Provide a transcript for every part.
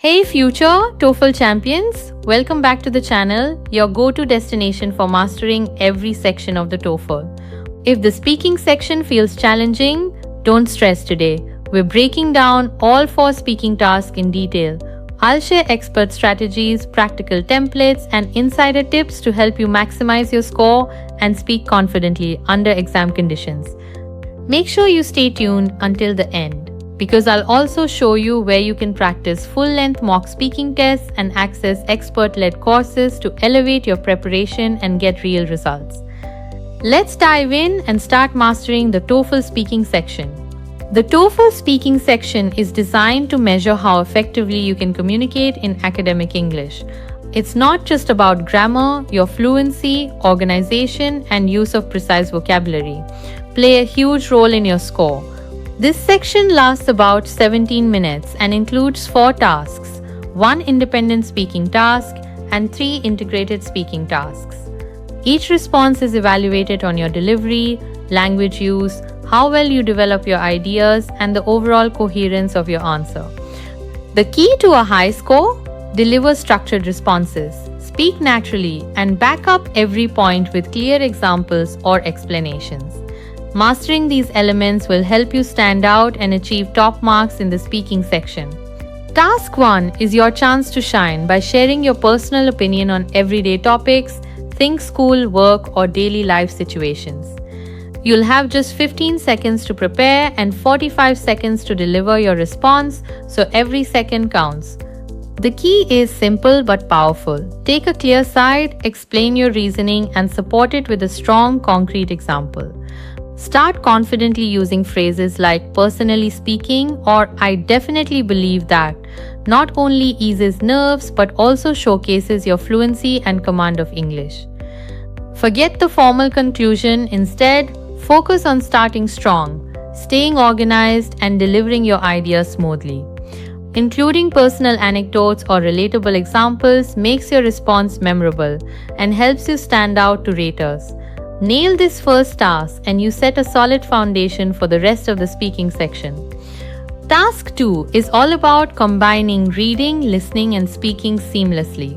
Hey future TOEFL champions, welcome back to the channel, your go-to destination for mastering every section of the TOEFL. If the speaking section feels challenging, don't stress today. We're breaking down all 4 speaking tasks in detail. I'll share expert strategies, practical templates, and insider tips to help you maximize your score and speak confidently under exam conditions. Make sure you stay tuned until the end, because I'll also show you where you can practice full-length mock speaking tests and access expert-led courses to elevate your preparation and get real results. Let's dive in and start mastering the TOEFL speaking section. The TOEFL speaking section is designed to measure how effectively you can communicate in academic English. It's not just about grammar, your fluency, organization, and use of precise vocabulary play a huge role in your score. This section lasts about 17 minutes and includes 4 tasks, 1 independent speaking task and 3 integrated speaking tasks. Each response is evaluated on your delivery, language use, how well you develop your ideas, and the overall coherence of your answer. The key to a high score: deliver structured responses, speak naturally, and back up every point with clear examples or explanations. Mastering these elements will help you stand out and achieve top marks in the speaking section. Task 1 is your chance to shine by sharing your personal opinion on everyday topics, think school, work, or daily life situations. You'll have just 15 seconds to prepare and 45 seconds to deliver your response, so every second counts. The key is simple but powerful. Take a clear side, explain your reasoning, and support it with a strong, concrete example. Start confidently using phrases like "personally speaking" or "I definitely believe that." Not only eases nerves but also showcases your fluency and command of English. Forget the formal conclusion. Instead, focus on starting strong, staying organized, and delivering your ideas smoothly. Including personal anecdotes or relatable examples makes your response memorable and helps you stand out to raters. Nail this first task and you set a solid foundation for the rest of the speaking section. Task 2 is all about combining reading, listening, and speaking seamlessly.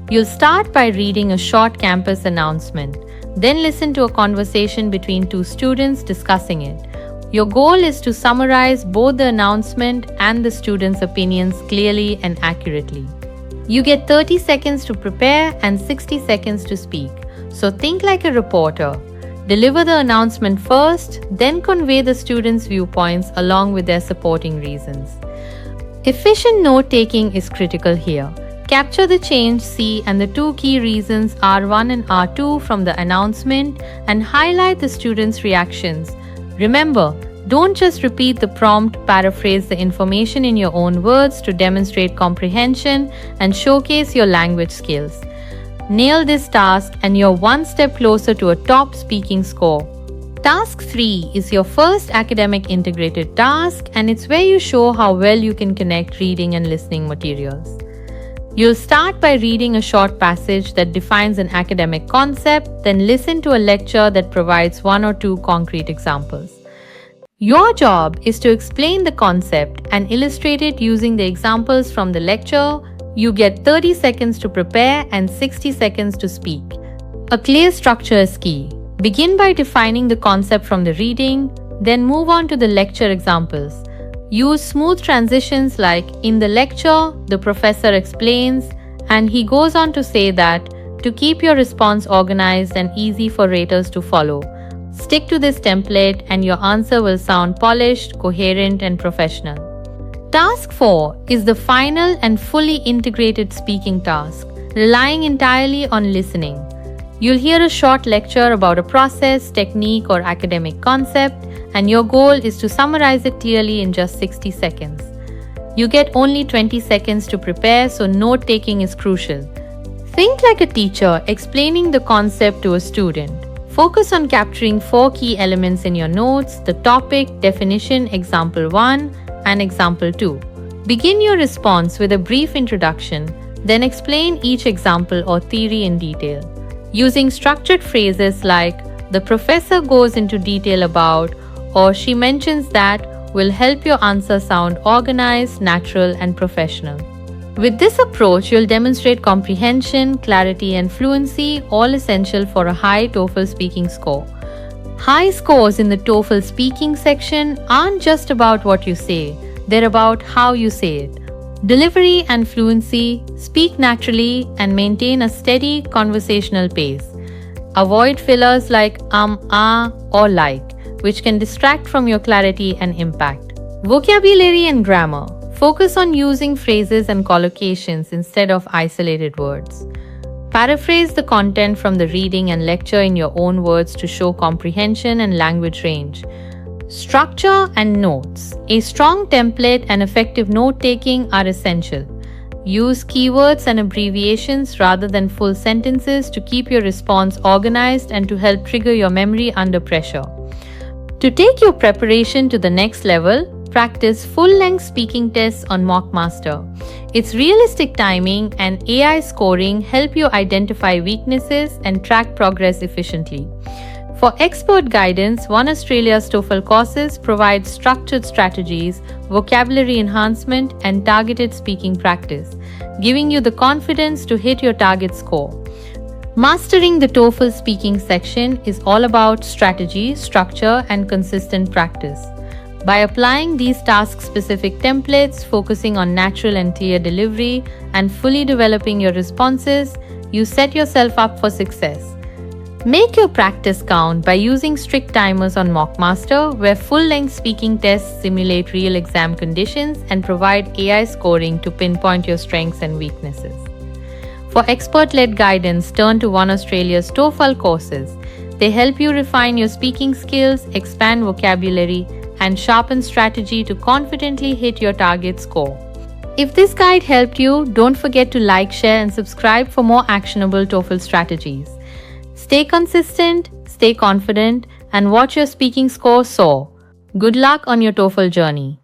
You'll start by reading a short campus announcement, then listen to a conversation between 2 students discussing it. Your goal is to summarize both the announcement and the students' opinions clearly and accurately. You get 30 seconds to prepare and 60 seconds to speak. So think like a reporter. Deliver the announcement first, then convey the students' viewpoints along with their supporting reasons. Efficient note-taking is critical here. Capture the change C and the 2 key reasons R1 and R2 from the announcement and highlight the students' reactions. Remember, don't just repeat the prompt, paraphrase the information in your own words to demonstrate comprehension and showcase your language skills. Nail this task and you're one step closer to a top speaking score. Task 3 is your first academic integrated task, and it's where you show how well you can connect reading and listening materials. You'll start by reading a short passage that defines an academic concept, then listen to a lecture that provides 1 or 2 concrete examples. Your job is to explain the concept and illustrate it using the examples from the lecture. You get 30 seconds to prepare and 60 seconds to speak. A clear structure is key. Begin by defining the concept from the reading, then move on to the lecture examples. Use smooth transitions like "in the lecture, the professor explains," and he goes on to say that, to keep your response organized and easy for raters to follow. Stick to this template and your answer will sound polished, coherent, and professional. Task 4 is the final and fully integrated speaking task, relying entirely on listening. You'll hear a short lecture about a process, technique, or academic concept, and your goal is to summarize it clearly in just 60 seconds. You get only 20 seconds to prepare, so note-taking is crucial. Think like a teacher explaining the concept to a student. Focus on capturing 4 key elements in your notes: the topic, definition, example 1, and example 2. Begin your response with a brief introduction, then explain each example or theory in detail. Using structured phrases like "the professor goes into detail about" or "she mentions that" will help your answer sound organized, natural, and professional. With this approach, you'll demonstrate comprehension, clarity, and fluency, all essential for a high TOEFL speaking score. High scores in the TOEFL speaking section aren't just about what you say, they're about how you say it. Delivery and fluency, speak naturally, and maintain a steady conversational pace. Avoid fillers like or like, which can distract from your clarity and impact. Vocabulary and grammar. Focus on using phrases and collocations instead of isolated words. Paraphrase the content from the reading and lecture in your own words to show comprehension and language range. Structure and notes. A strong template and effective note-taking are essential. Use keywords and abbreviations rather than full sentences to keep your response organized and to help trigger your memory under pressure. To take your preparation to the next level, practice full-length speaking tests on Mockmaster. Its realistic timing and AI scoring help you identify weaknesses and track progress efficiently. For expert guidance, One Australia's TOEFL courses provide structured strategies, vocabulary enhancement, and targeted speaking practice, giving you the confidence to hit your target score. Mastering the TOEFL speaking section is all about strategy, structure, and consistent practice. By applying these task-specific templates, focusing on natural and clear delivery, and fully developing your responses, you set yourself up for success. Make your practice count by using strict timers on Mockmaster, where full-length speaking tests simulate real exam conditions and provide AI scoring to pinpoint your strengths and weaknesses. For expert-led guidance, turn to One Australia's TOEFL courses. They help you refine your speaking skills, expand vocabulary, and sharpen strategy to confidently hit your target score. If this guide helped you, don't forget to like, share, and subscribe for more actionable TOEFL strategies. Stay consistent, stay confident, and watch your speaking score soar. Good luck on your TOEFL journey.